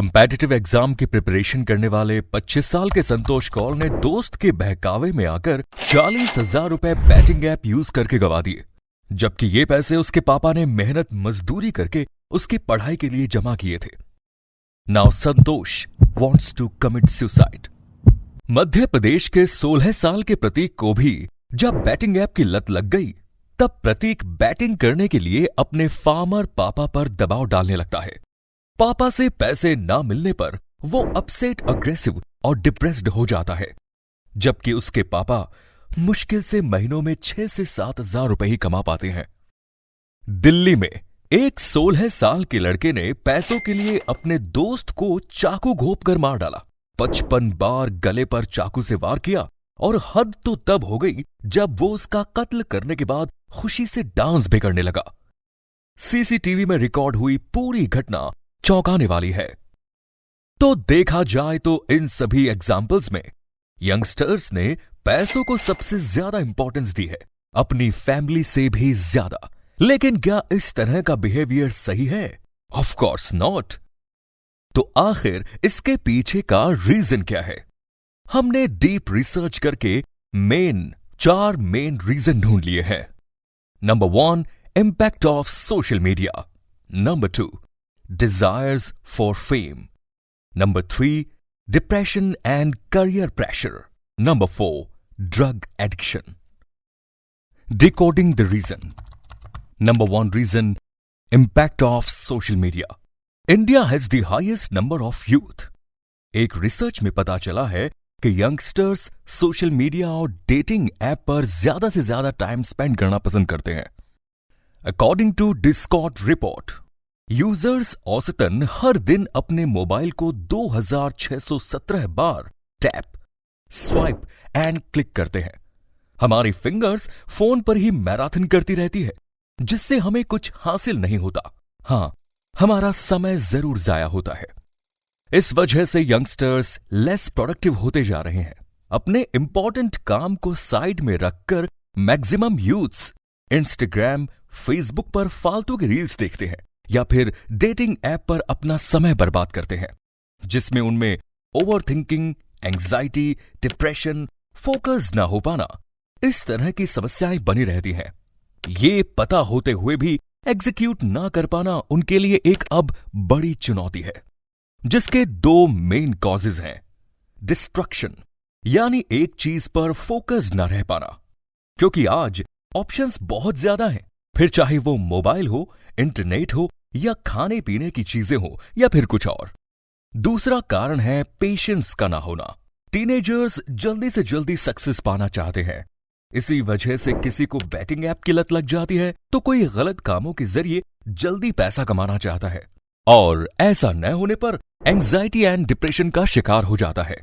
Competitive exam की preparation करने वाले 25 साल के संतोष कौर ने दोस्त के बहकावे में आकर 40,000 रुपए बैटिंग ऐप यूज करके गवा दिए, जबकि ये पैसे उसके पापा ने मेहनत मजदूरी करके उसकी पढ़ाई के लिए जमा किए थे। Now Santosh wants to commit suicide. Madhya Pradesh के 16 साल के प्रतीक को भी जब बैटिंग ऐप की लत लग गई, तब प्रतीक बैटिंग करने के लिए अपने फार्मर पापा पर दबाव डालने लगता है। पापा से पैसे ना मिलने पर वो अपसेट, अग्रेसिव और डिप्रेस्ड हो जाता है, जबकि उसके पापा मुश्किल से महीनों में 6 से 7,000 रुपए ही कमा पाते हैं। दिल्ली में एक 16 साल के लड़के ने पैसों के लिए अपने दोस्त को चाकू घोंप कर मार डाला। 55 बार गले पर चाकू से वार किया और हद तो तब हो गई जब वो उसका कत्ल करने के बाद खुशी से डांस भी करने लगा। सीसीटीवी में रिकॉर्ड हुई पूरी घटना चौंकाने वाली है। तो देखा जाए तो इन सभी एग्जाम्पल्स में यंगस्टर्स ने पैसों को सबसे ज्यादा इंपॉर्टेंस दी है, अपनी फैमिली से भी ज्यादा। लेकिन क्या इस तरह का बिहेवियर सही है? Of course not. तो आखिर इसके पीछे का रीजन क्या है? हमने डीप रिसर्च करके 4 मेन रीजन ढूंढ लिए हैं। Number 1, impact of social media. Number 2, desires for fame. Number 3, depression and career pressure. Number 4, drug addiction. Decoding the reason. Number 1 reason, impact of social media. India has the highest number of youth. एक research में पता चला है कि youngsters social media और dating app पर ज्यादा से ज्यादा टाइम स्पेंड करना पसंद करते हैं। According to Discord report, users औसतन हर दिन अपने मोबाइल को 2617 बार टैप, स्वाइप एंड क्लिक करते हैं। हमारी फिंगर्स फोन पर ही मैराथन करती रहती है, जिससे हमें कुछ हासिल नहीं होता। हां, हमारा समय जरूर जाया होता है। इस वजह से यंगस्टर्स लेस प्रोडक्टिव होते जा रहे हैं। अपने इंपॉर्टेंट काम को साइड में रखकर मैक्सिमम यूथ्स इंस्टाग्राम, फेसबुक पर फालतू के रील्स देखते हैं या फिर डेटिंग ऐप पर अपना समय बर्बाद करते हैं, जिसमें उनमें ओवरथिंकिंग, एंग्जाइटी, डिप्रेशन, फोकस ना हो पाना, इस तरह की समस्याएं बनी रहती हैं। ये पता होते हुए भी एग्जीक्यूट ना कर पाना उनके लिए एक अब बड़ी चुनौती है, जिसके 2 मेन कॉजेज हैं। डिस्ट्रक्शन, यानी एक चीज पर फोकस ना रह पाना, क्योंकि आज ऑप्शंस बहुत ज्यादा हैं, फिर चाहे वो मोबाइल हो, इंटरनेट हो या खाने पीने की चीजें हो या फिर कुछ और। दूसरा कारण है पेशेंस का ना होना। टीनेजर्स जल्दी से जल्दी सक्सेस पाना चाहते हैं। इसी वजह से किसी को बैटिंग ऐप की लत लग जाती है, तो कोई गलत कामों के जरिए जल्दी पैसा कमाना चाहता है, और ऐसा न होने पर एंग्जाइटी एंड डिप्रेशन का शिकार हो जाता है।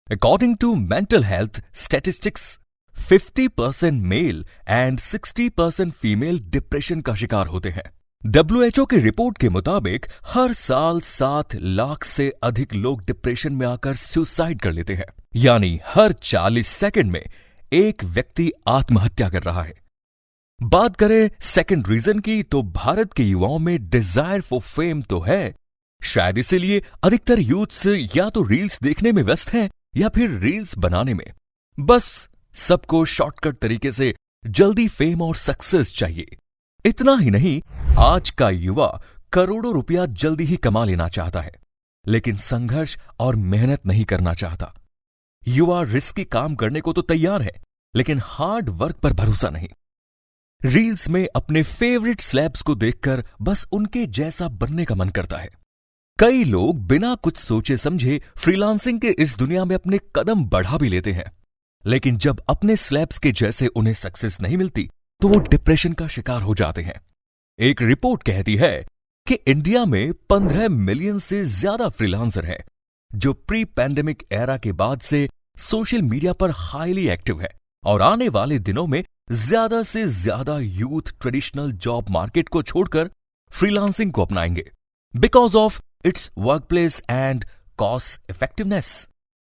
According to mental health statistics, 50% male and 60% female depression का शिकार होते हैं। WHO की रिपोर्ट के मुताबिक हर साल 7 लाख से अधिक लोग डिप्रेशन में आकर सुसाइड कर लेते हैं, यानी हर 40 सेकंड में एक व्यक्ति आत्महत्या कर रहा है। बात करें सेकंड रीजन की, तो भारत के युवाओं में डिजायर फॉर फेम तो है। शायद इसीलिए अधिकतर यूथ्स या तो रील्स देखने में व्यस्त हैं या फिर रील्स बनाने में। बस सबको शॉर्टकट तरीके से जल्दी फेम और सक्सेस चाहिए। इतना ही नहीं, आज का युवा करोड़ों रुपया जल्दी ही कमा लेना चाहता है, लेकिन संघर्ष और मेहनत नहीं करना चाहता। युवा रिस्की काम करने को तो तैयार है, लेकिन हार्ड वर्क पर भरोसा नहीं। रील्स में अपने फेवरेट स्लैब्स को देखकर बस उनके जैसा बनने का मन करता है। कई लोग बिना कुछ सोचे समझे फ्रीलांसिंग के इस दुनिया में अपने कदम बढ़ा भी लेते हैं, लेकिन जब अपने स्लैब्स के जैसे उन्हें सक्सेस नहीं मिलती, तो वो डिप्रेशन का शिकार हो जाते हैं। एक रिपोर्ट कहती है कि इंडिया में 15 मिलियन से ज्यादा फ्रीलांसर हैं, जो प्री पैंडेमिक एरा के बाद से सोशल मीडिया पर हाईली एक्टिव है, और आने वाले दिनों में ज्यादा से ज्यादा यूथ ट्रेडिशनल जॉब मार्केट को छोड़कर फ्रीलांसिंग को अपनाएंगे, because of its workplace and cost effectiveness.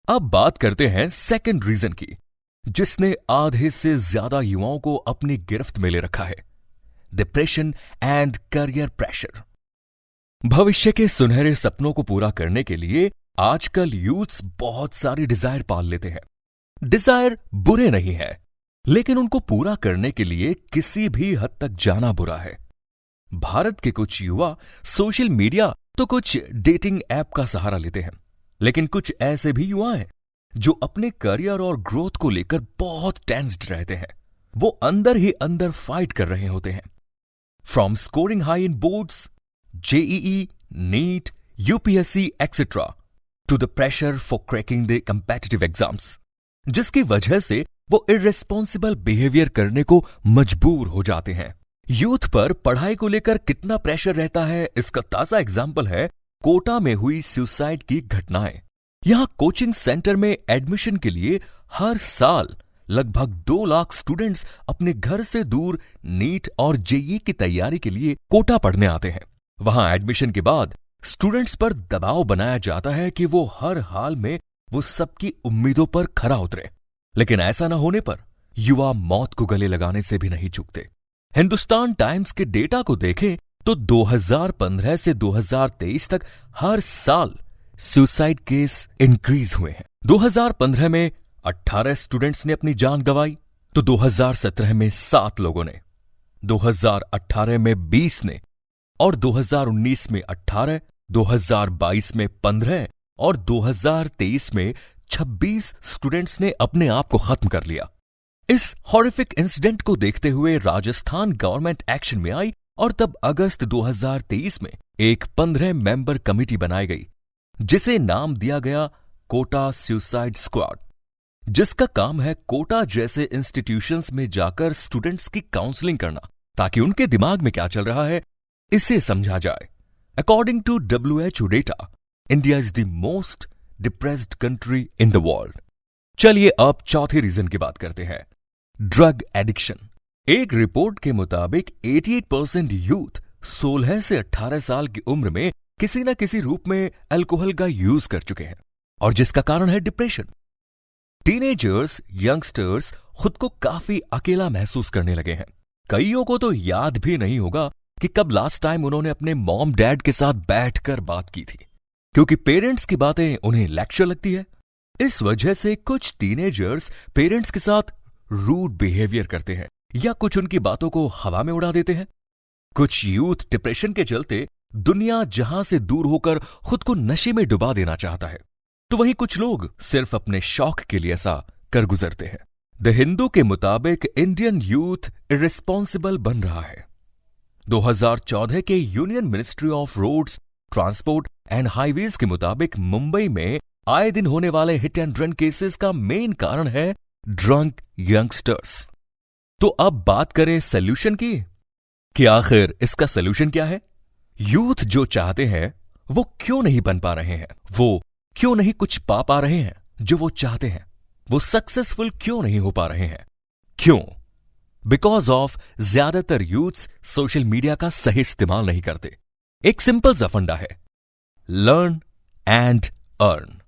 अब बात करते हैं सेकंड रीजन की, जिसने आधे से ज्यादा युवाओं को अपनी गिरफ्त में ले रखा है। Depression and career pressure. भविष्य के सुनहरे सपनों को पूरा करने के लिए आजकल यूथ्स बहुत सारी डिजायर पाल लेते हैं। डिजायर बुरे नहीं है, लेकिन उनको पूरा करने के लिए किसी भी हद तक जाना बुरा है। भारत के कुछ युवा सोशल मीडिया तो कुछ डेटिंग ऐप का सहारा लेते हैं, लेकिन कुछ ऐसे भी युवा हैं जो अपने करियर और ग्रोथ को लेकर बहुत टेंस्ड रहते हैं। वो अंदर ही अंदर फाइट कर रहे होते हैं। From scoring high in boards, JEE, NEET, UPSC etcetera to the pressure for cracking the competitive exams, जिसकी वजह से वो इर्रेस्पॉन्सिबल बिहेवियर करने को मजबूर हो जाते हैं। यूथ पर पढ़ाई को लेकर कितना प्रेशर रहता है, इसका ताजा एग्जाम्पल है कोटा में हुई सुसाइड की घटनाएं। यहां कोचिंग सेंटर में एडमिशन के लिए हर साल लगभग 2 लाख स्टूडेंट्स अपने घर से दूर नीट और जेईई की तैयारी के लिए कोटा पढ़ने आते हैं। वहां एडमिशन के बाद स्टूडेंट्स पर दबाव बनाया जाता है कि वो हर हाल में वो सबकी उम्मीदों पर खरा उतरे, लेकिन ऐसा न होने पर युवा मौत को गले लगाने से भी नहीं चूकते। हिंदुस्तान टाइम्स के डेटा को देखें तो 2015 से 2023 तक हर साल सुसाइड केस इंक्रीज हुए हैं। 2015 में 18 स्टूडेंट्स ने अपनी जान गंवाई, तो 2017 में 7 लोगों ने, 2018 में 20 ने, और 2019 में 18, 2022 में 15 और 2023 में 26 स्टूडेंट्स ने अपने आप को खत्म कर लिया। इस हॉरिफिक इंसिडेंट को देखते हुए राजस्थान गवर्नमेंट एक्शन में आई और तब अगस्त 2023 में एक 15 मेंबर कमेटी बनाई गई, जिसे नाम दिया गया कोटा सुसाइड स्क्वाड, जिसका काम है कोटा जैसे इंस्टीट्यूशंस में जाकर स्टूडेंट्स की काउंसलिंग करना, ताकि उनके दिमाग में क्या चल रहा है इसे समझा जाए। According to WHO data, India is the most depressed country in the world. चलिए अब चौथे रीजन की बात करते हैं, ड्रग एडिक्शन। एक रिपोर्ट के मुताबिक 88% यूथ 16 से 18 साल की उम्र में किसी न किसी रूप में अल्कोहल का यूज कर चुके हैं, और जिसका कारण है डिप्रेशन। टीनेजर्स, यंगस्टर्स खुद को काफी अकेला महसूस करने लगे हैं। कईयों को तो याद भी नहीं होगा कि कब लास्ट टाइम उन्होंने अपने मॉम डैड के साथ बैठकर बात की थी, क्योंकि पेरेंट्स की बातें उन्हें लेक्चर लगती है। इस वजह से कुछ टीनेजर्स पेरेंट्स के साथ रूड बिहेवियर करते हैं या कुछ उनकी बातों को हवा में उड़ा देते हैं। कुछ यूथ डिप्रेशन के चलते दुनिया जहां से दूर होकर खुद को नशे में डुबा देना चाहता है, तो वहीं कुछ लोग सिर्फ अपने शौक के लिए ऐसा कर गुजरते हैं। द हिंदू के मुताबिक इंडियन यूथ इर्रेस्पॉन्सिबल बन रहा है। 2014 के Union Ministry of Roads, Transport and Highways के मुताबिक मुंबई में आए दिन होने वाले हिट एंड रन केसेस का मेन कारण है ड्रंक यंगस्टर्स। तो अब बात करें सॉल्यूशन की कि आखिर इसका सॉल्यूशन क्या है। यूथ जो चाहते हैं वो क्यों नहीं बन पा रहे हैं, वो क्यों नहीं कुछ पा रहे हैं जो वो चाहते हैं, वो सक्सेसफुल क्यों नहीं हो पा रहे हैं। क्यों? बिकॉज ऑफ ज्यादातर यूथ्स सोशल मीडिया का सही इस्तेमाल नहीं करते। एक सिंपल सा फंडा है, लर्न एंड अर्न।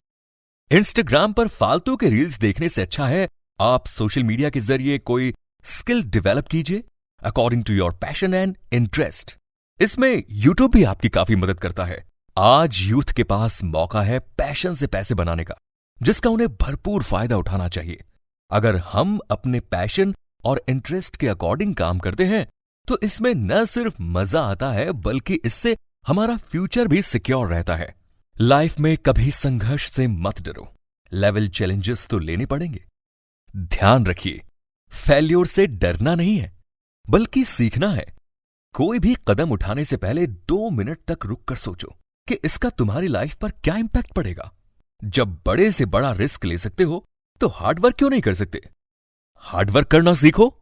इंस्टाग्राम पर फालतू के रील्स देखने से अच्छा है आप सोशल मीडिया के जरिए कोई स्किल डेवलप कीजिए according to your passion and interest. इसमें यूट्यूब भी आपकी काफी मदद करता है। आज यूथ के पास मौका है पैशन से पैसे बनाने का, जिसका उन्हें भरपूर फायदा उठाना चाहिए। अगर हम अपने पैशन और इंटरेस्ट के अकॉर्डिंग काम करते हैं तो इसमें न सिर्फ मजा आता है बल्कि इससे हमारा फ्यूचर भी सिक्योर रहता है। लाइफ में कभी संघर्ष से मत डरो, लेवल चैलेंजेस तो लेने पड़ेंगे। ध्यान रखिए, फेल्योर से डरना नहीं है बल्कि सीखना है। कोई भी कदम उठाने से पहले 2 मिनट तक रुककर सोचो कि इसका तुम्हारी लाइफ पर क्या इंपैक्ट पड़ेगा। जब बड़े से बड़ा रिस्क ले सकते हो तो हार्डवर्क क्यों नहीं कर सकते? हार्डवर्क करना सीखो।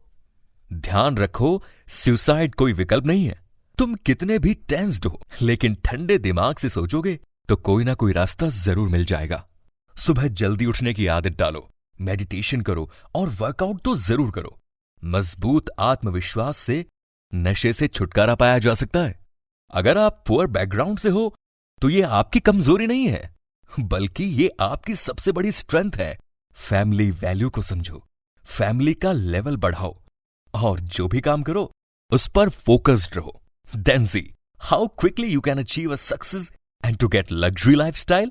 ध्यान रखो, सुसाइड कोई विकल्प नहीं है। तुम कितने भी टेंस्ड हो, लेकिन ठंडे दिमाग से सोचोगे तो कोई ना कोई रास्ता जरूर मिल जाएगा। सुबह जल्दी उठने की आदत डालो, मेडिटेशन करो और वर्कआउट तो जरूर करो। मजबूत आत्मविश्वास से नशे से छुटकारा पाया जा सकता है। अगर आप पुअर बैकग्राउंड से हो तो ये आपकी कमजोरी नहीं है, बल्कि ये आपकी सबसे बड़ी स्ट्रेंथ है। फैमिली वैल्यू को समझो, फैमिली का लेवल बढ़ाओ और जो भी काम करो उस पर फोकस्ड रहो। Then see how quickly you can achieve a success and to get luxury lifestyle?